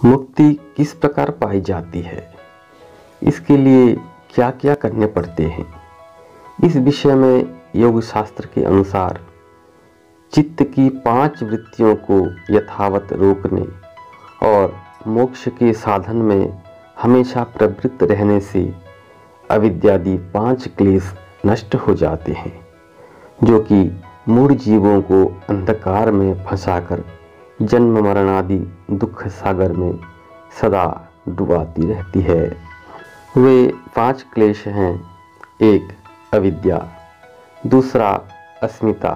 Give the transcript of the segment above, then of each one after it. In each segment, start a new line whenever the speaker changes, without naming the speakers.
मुक्ति किस प्रकार पाई जाती है, इसके लिए क्या क्या करने पड़ते हैं। इस विषय में योग शास्त्र के अनुसार चित्त की 5 वृत्तियों को यथावत रोकने और मोक्ष के साधन में हमेशा प्रवृत्त रहने से अविद्यादि 5 क्लेश नष्ट हो जाते हैं, जो कि मूढ़ जीवों को अंधकार में फंसाकर जन्म मरण आदि दुख सागर में सदा डुबाती रहती है। वे 5 क्लेश हैं। 1 अविद्या, दूसरा अस्मिता,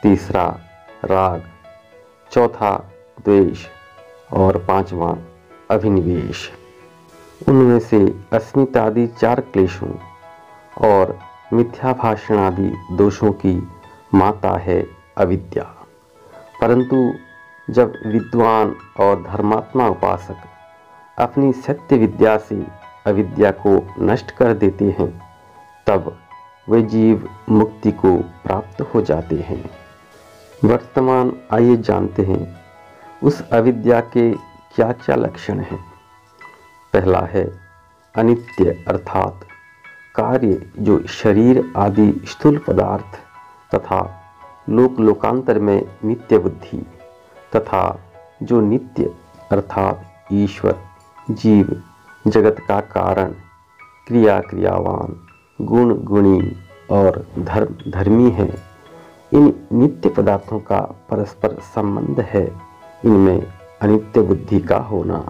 तीसरा राग, चौथा द्वेष और 5वां अभिनिवेश। उनमें से अस्मिता आदि 4 क्लेशों और मिथ्या भाषण आदि दोषों की माता है अविद्या। परंतु जब विद्वान और धर्मात्मा उपासक अपनी सत्य विद्या से अविद्या को नष्ट कर देते हैं, तब वे जीव मुक्ति को प्राप्त हो जाते हैं। वर्तमान आइए जानते हैं उस अविद्या के क्या क्या लक्षण हैं। पहला है अनित्य, अर्थात कार्य जो शरीर आदि स्थूल पदार्थ तथा लोक लोकांतर में नित्य बुद्धि तथा जो नित्य अर्थात ईश्वर, जीव, जगत का कारण, क्रिया क्रियावान, गुण गुणी और धर्म धर्मी है। इन नित्य पदार्थों का परस्पर संबंध है, इनमें अनित्य बुद्धि का होना।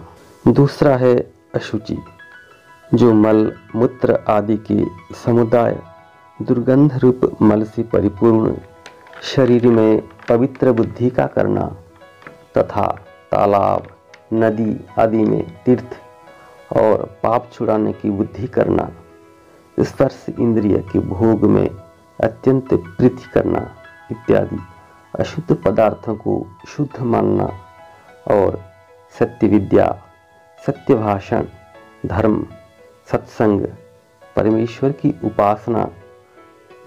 दूसरा है अशुचि, जो मल मूत्र आदि के समुदाय दुर्गंध रूप मल से परिपूर्ण शरीर में पवित्र बुद्धि का करना तथा तालाब, नदी आदि में तीर्थ और पाप छुड़ाने की बुद्धि करना, स्पर्श इंद्रिय के भोग में अत्यंत प्रीति करना इत्यादि अशुद्ध पदार्थों को शुद्ध मानना और सत्य विद्या, सत्य भाषण, धर्म, सत्संग, परमेश्वर की उपासना,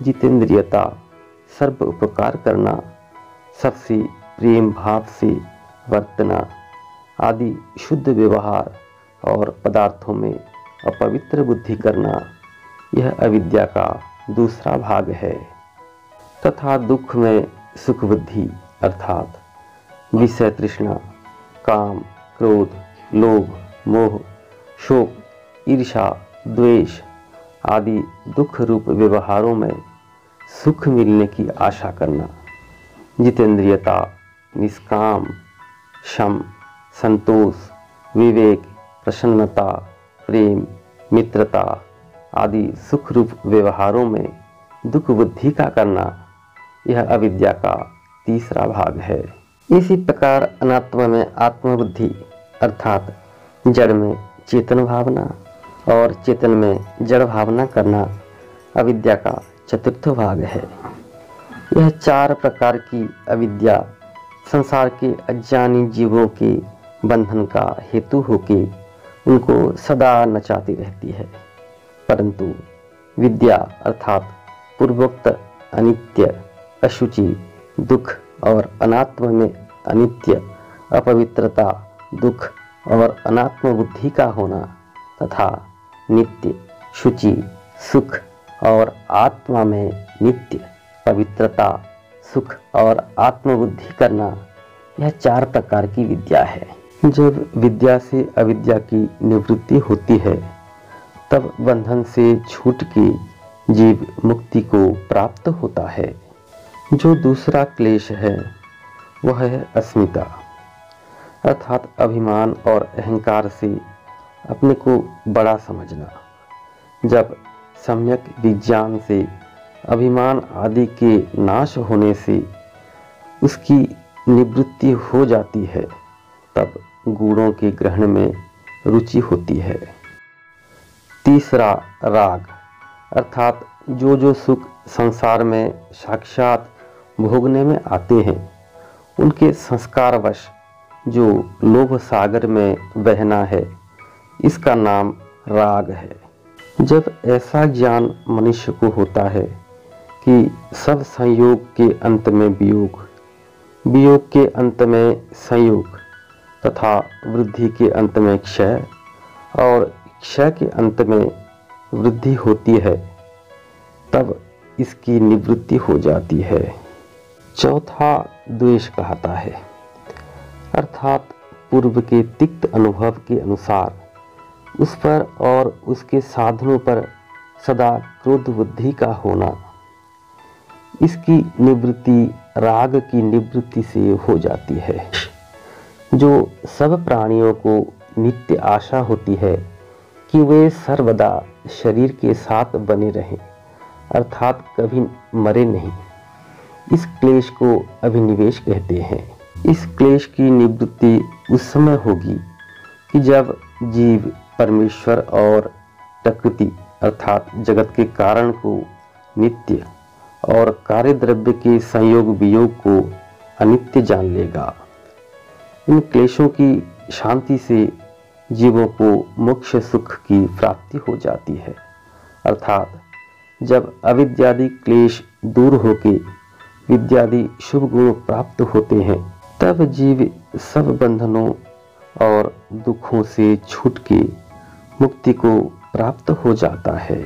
जितेंद्रियता, सर्व उपकार करना, सबसे प्रेम भाव से वर्तना आदि शुद्ध व्यवहार और पदार्थों में अपवित्र बुद्धि करना, यह अविद्या का दूसरा भाग है। तथा दुख में सुख बुद्धि अर्थात विषय तृष्णा, काम, क्रोध, लोभ, मोह, शोक, ईर्ष्या, द्वेष आदि दुख रूप व्यवहारों में सुख मिलने की आशा करना, जितेंद्रियता, निष्काम, शम, संतोष, विवेक, प्रसन्नता, प्रेम, मित्रता आदि सुख रूप व्यवहारों में दुख बुद्धि का करना, यह अविद्या का तीसरा भाग है। इसी प्रकार अनात्मा में आत्मबुद्धि अर्थात जड़ में चेतन भावना और चेतन में जड़ भावना करना अविद्या का चतुर्थ भाग है। यह 4 प्रकार की अविद्या संसार के अज्ञानी जीवों के बंधन का हेतु होके उनको सदा नचाती रहती है। परंतु विद्या अर्थात पूर्वोक्त अनित्य, अशुचि, दुख और अनात्म में अनित्य, अपवित्रता, दुख और अनात्म बुद्धि का होना तथा नित्य, शुचि, सुख और आत्मा में नित्य, पवित्रता, सुख और आत्मबुद्धि करना, यह 4 प्रकार की विद्या है। जब विद्या से अविद्या की निवृत्ति होती है, तब बंधन से छूट के जीव मुक्ति को प्राप्त होता है। जो दूसरा क्लेश है वह है अस्मिता अर्थात अभिमान और अहंकार से अपने को बड़ा समझना। जब सम्यक विज्ञान से अभिमान आदि के नाश होने से उसकी निवृत्ति हो जाती है, तब गुणों के ग्रहण में रुचि होती है। तीसरा राग अर्थात जो सुख संसार में साक्षात भोगने में आते हैं, उनके संस्कारवश जो लोभ सागर में बहना है, इसका नाम राग है। जब ऐसा ज्ञान मनुष्य को होता है कि सब संयोग के अंत में वियोग, वियोग के अंत में संयोग तथा वृद्धि के अंत में क्षय और क्षय के अंत में वृद्धि होती है, तब इसकी निवृत्ति हो जाती है। चौथा द्वेष कहता है, अर्थात पूर्व के तिक्त अनुभव के अनुसार उस पर और उसके साधनों पर सदा क्रोध बुद्धि का होना। इसकी निवृत्ति राग की निवृत्ति से हो जाती है। जो सब प्राणियों को नित्य आशा होती है कि वे सर्वदा शरीर के साथ बने रहें, अर्थात कभी मरे नहीं, इस क्लेश को अभिनिवेश कहते हैं। इस क्लेश की निवृत्ति उस समय होगी कि जब जीव परमेश्वर और प्रकृति अर्थात जगत के कारण को नित्य और कार्य द्रव्य के संयोग वियोग को अनित्य जान लेगा। इन क्लेशों की शांति से जीवों को मोक्ष सुख की प्राप्ति हो जाती है, अर्थात जब अविद्यादि क्लेश दूर होके विद्यादि शुभ गुण प्राप्त होते हैं, तब जीव सब बंधनों और दुखों से छूट के मुक्ति को प्राप्त हो जाता है।